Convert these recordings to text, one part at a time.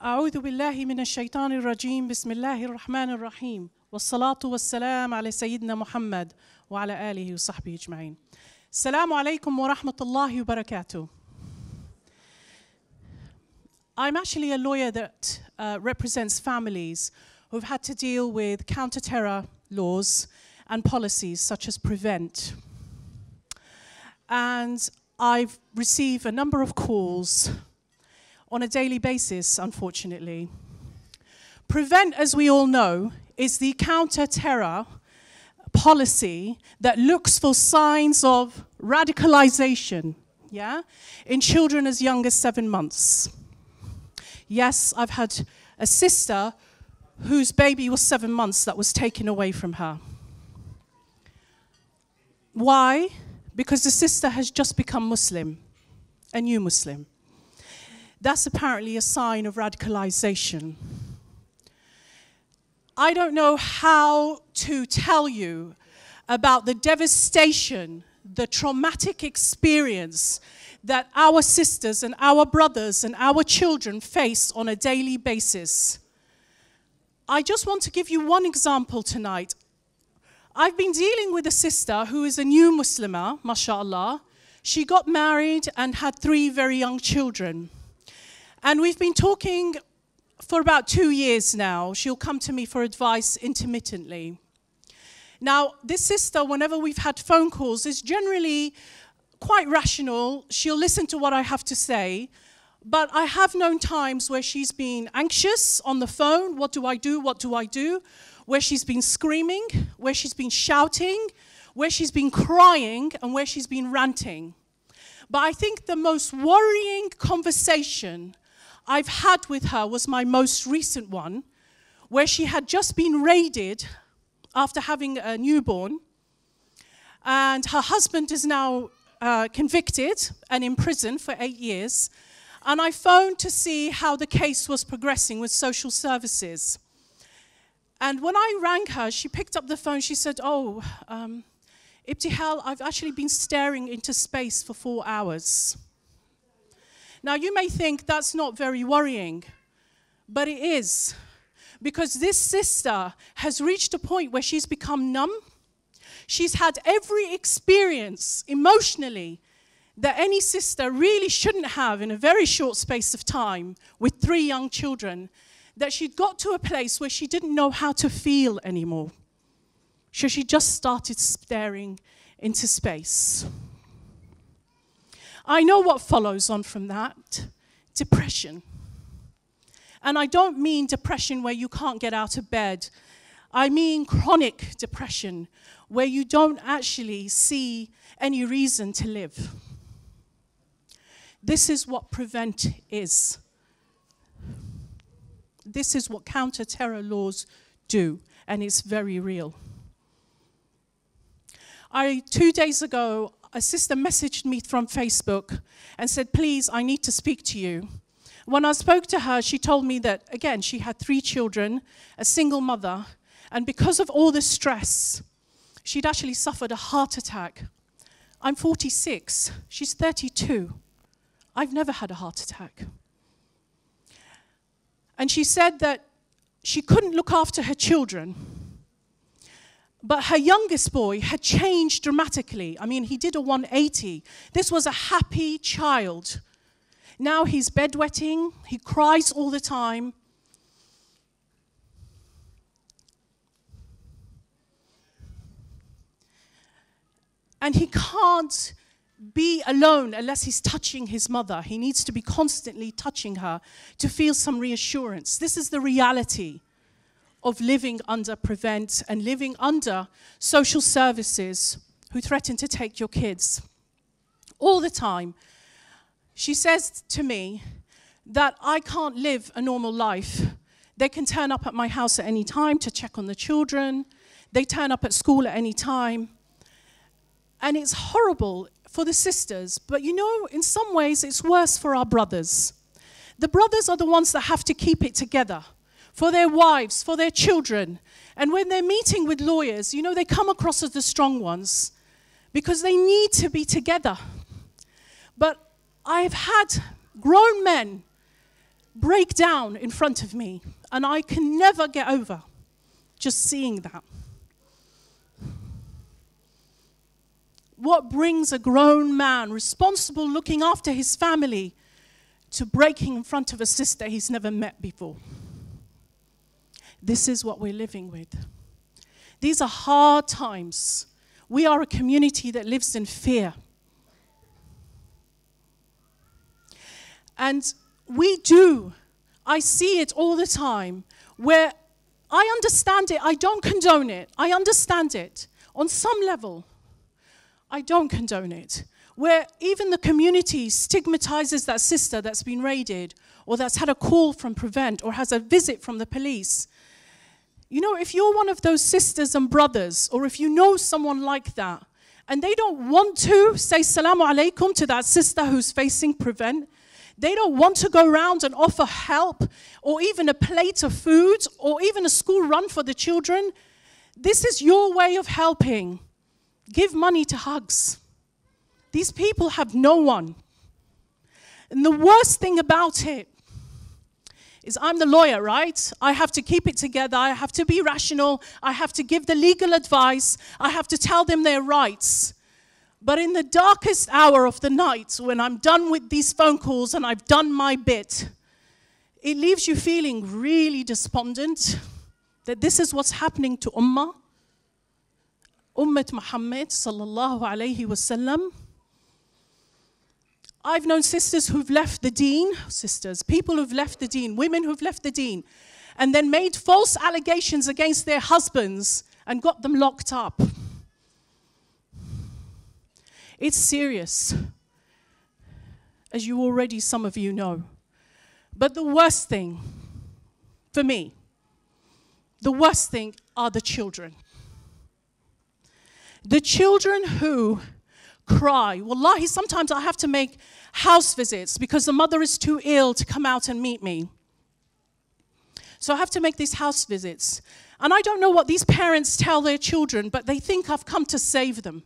أعوذ بالله من الشيطان الرجيم بسم الله الرحمن الرحيم والصلاة والسلام على سيدنا محمد وعلى آله وصحبه أجمعين. السلام عليكم ورحمة الله وبركاته. I'm actually a lawyer that represents families who've had to deal with counter-terror laws and policies such as PREVENT. And I've received a number of calls on a daily basis, unfortunately. PREVENT, as we all know, is the counter-terror policy that looks for signs of radicalization, in children as young as 7 months. Yes, I've had a sister whose baby was 7 months that was taken away from her. Why? Because the sister has just become Muslim, a new Muslim. That's apparently a sign of radicalization. I don't know how to tell you about the devastation, the traumatic experience that our sisters and our brothers and our children face on a daily basis. I just want to give you one example tonight. I've been dealing with a sister who is a new Muslimah, mashallah. She got married and had 3 very young children. And we've been talking for about 2 years now. She'll come to me for advice intermittently. Now, this sister, whenever we've had phone calls, is generally quite rational. She'll listen to what I have to say. But I have known times where she's been anxious on the phone. What do I do? What do I do? Where she's been screaming, where she's been shouting, where she's been crying, and where she's been ranting. But I think the most worrying conversation I've had with her was my most recent one, where she had just been raided after having a newborn, and her husband is now convicted and in prison for 8 years. And I phoned to see how the case was progressing with social services. And when I rang her, she picked up the phone. She said, Ibtihal, I've actually been staring into space for 4 hours. Now, you may think that's not very worrying, but it is. Because this sister has reached a point where she's become numb. She's had every experience emotionally that any sister really shouldn't have in a very short space of time with 3 young children, that she'd got to a place where she didn't know how to feel anymore. So she just started staring into space. I know what follows on from that: depression. And I don't mean depression where you can't get out of bed. I mean chronic depression, where you don't actually see any reason to live. This is what PREVENT is. This is what counter-terror laws do, and it's very real. 2 days ago, a sister messaged me from Facebook and said, please, I need to speak to you. When I spoke to her, she told me that, again, she had 3 children, a single mother, and because of all the stress, she'd actually suffered a heart attack. I'm 46, she's 32. I've never had a heart attack. And she said that she couldn't look after her children. But her youngest boy had changed dramatically. I mean, he did a 180. This was a happy child. Now he's bedwetting. He cries all the time. And he can't be alone unless he's touching his mother. He needs to be constantly touching her to feel some reassurance. This is the reality of living under PREVENT and living under social services who threaten to take your kids. All the time. She says to me that I can't live a normal life. They can turn up at my house at any time to check on the children. They turn up at school at any time. And it's horrible for the sisters, but you know, in some ways it's worse for our brothers. The brothers are the ones that have to keep it together for their wives, for their children. And when they're meeting with lawyers, you know, they come across as the strong ones because they need to be together. But I've had grown men break down in front of me. And I can never get over just seeing that. What brings a grown man responsible, looking after his family, to breaking in front of a sister he's never met before? This is what we're living with. These are hard times. We are a community that lives in fear. And I see it all the time, where I understand it, I don't condone it. I understand it. On some level, I don't condone it. Where even the community stigmatizes that sister that's been raided, or that's had a call from Prevent, or has a visit from the police. You know, if you're one of those sisters and brothers, or if you know someone like that, and they don't want to say salamu alaikum to that sister who's facing Prevent, they don't want to go around and offer help, or even a plate of food, or even a school run for the children, this is your way of helping. Give money to HHUGS. These people have no one. And the worst thing about it is I'm the lawyer, right? I have to keep it together. I have to be rational. I have to give the legal advice. I have to tell them their rights. But in the darkest hour of the night, when I'm done with these phone calls and I've done my bit, it leaves you feeling really despondent that this is what's happening to Ummah. Ummat Muhammad sallallahu alayhi wasallam. I've known sisters who've left the deen, people who've left the deen, women who've left the deen, and then made false allegations against their husbands and got them locked up. It's serious, as you already, some of you know. But the worst thing, for me, the worst thing are the children. The children who cry. Wallahi, sometimes I have to make house visits because the mother is too ill to come out and meet me. So I have to make these house visits. And I don't know what these parents tell their children, but they think I've come to save them.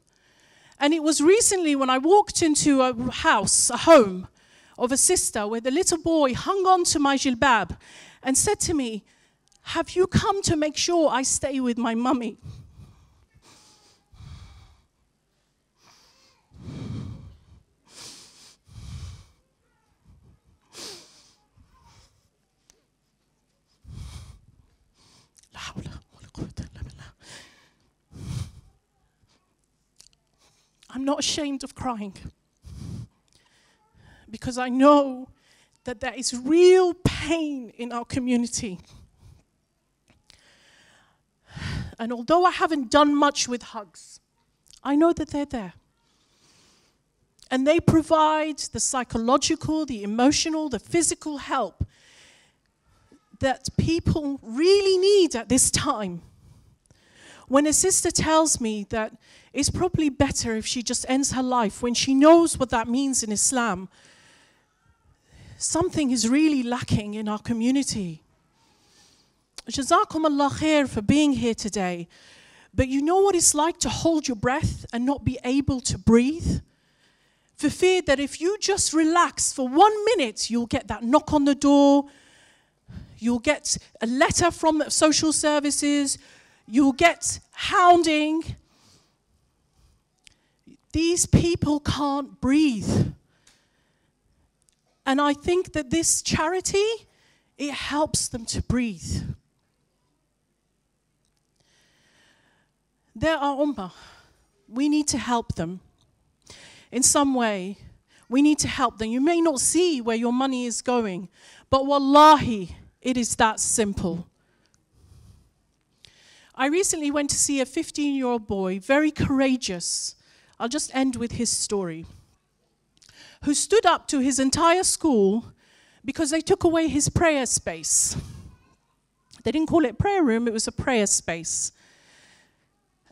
And it was recently when I walked into a house, a home of a sister, where the little boy hung on to my jilbab and said to me, "Have you come to make sure I stay with my mummy?" I'm not ashamed of crying, because I know that there is real pain in our community. And although I haven't done much with HHUGS, I know that they're there. And they provide the psychological, the emotional, the physical help that people really need at this time. When a sister tells me that it's probably better if she just ends her life, when she knows what that means in Islam, something is really lacking in our community. Jazakum Allah khair for being here today. But you know what it's like to hold your breath and not be able to breathe? For fear that if you just relax for 1 minute, you'll get that knock on the door, you'll get a letter from social services, you'll get hounding. These people can't breathe. And I think that this charity, it helps them to breathe. They're our ummah. We need to help them. In some way, we need to help them. You may not see where your money is going, but wallahi, it is that simple. I recently went to see a 15-year-old boy, very courageous. I'll just end with his story. Who stood up to his entire school because they took away his prayer space. They didn't call it prayer room, it was a prayer space.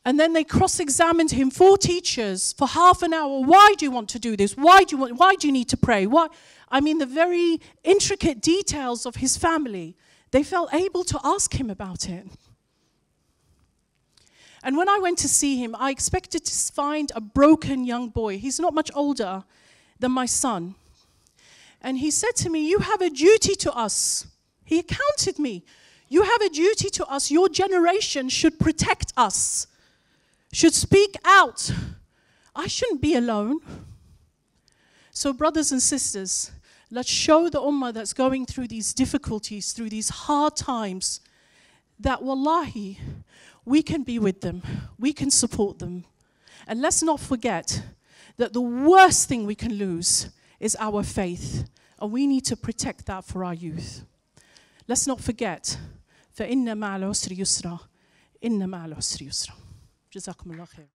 And then they cross-examined him, 4 teachers, for half an hour. Why do you want to do this? Why do you need to pray? Why? I mean, the very intricate details of his family. They felt able to ask him about it. And when I went to see him, I expected to find a broken young boy. He's not much older than my son. And he said to me, you have a duty to us. He accounted me. You have a duty to us. Your generation should protect us, should speak out. I shouldn't be alone. So brothers and sisters, let's show the ummah that's going through these difficulties, through these hard times, that wallahi, we can be with them. We can support them. And let's not forget that the worst thing we can lose is our faith. And we need to protect that for our youth. Let's not forget, فَإِنَّ مَعَ الْعُسْرِ يُسْرًا إِنَّ مَعَ الْعُسْرِ يُسْرًا. جزاكم الله خير.